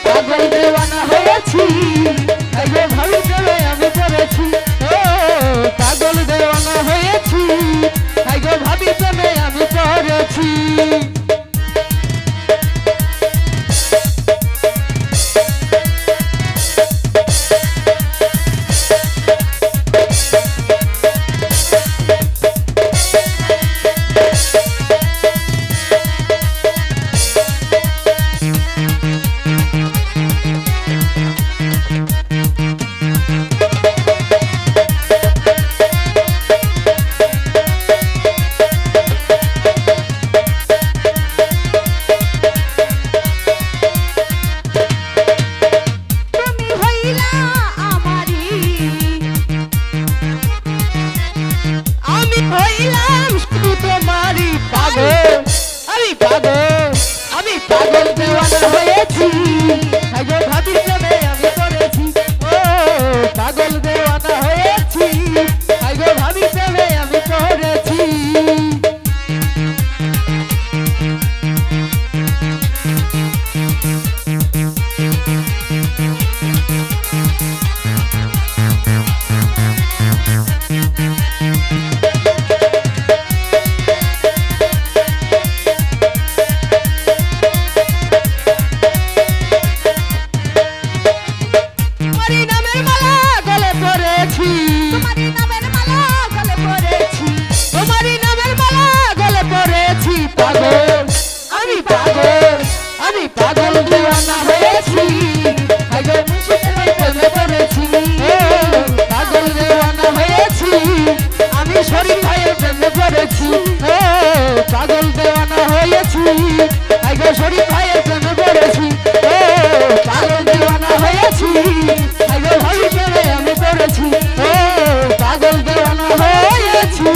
পাগল দেওয়ানা হয়েছি আইগো ভাবি প্রেমে আমি পড়েছি ও পাগল দেওয়ানা হয়েছি আইগো ভাবি প্রেমে আমি পড়েছি আমি পাগল দেওয়ানা হয়েছি আইগো ভাবি প্রেমে আমি পড়েছি ও পাগল দেওয়ানা হয়েছি আইগো ভাবি প্রেমে আমি পড়েছি আমি পাগল দেওয়ানা হয়েছি আইগো মুশকিলে প্রেমে পড়েছি পাগল দেওয়ানা হয়েছি আমি শরীর ভাইয়ের প্রেমে পড়েছি পাগল দেওয়ানা হয়েছি আইগো শরীর ভাইয়ের প্রেমে পড়েছি পাগল দেওয়ানা হয়েছি আইগো ভাবি প্রেমে আমি পড়েছি পাগল দেওয়ানা হয়েছি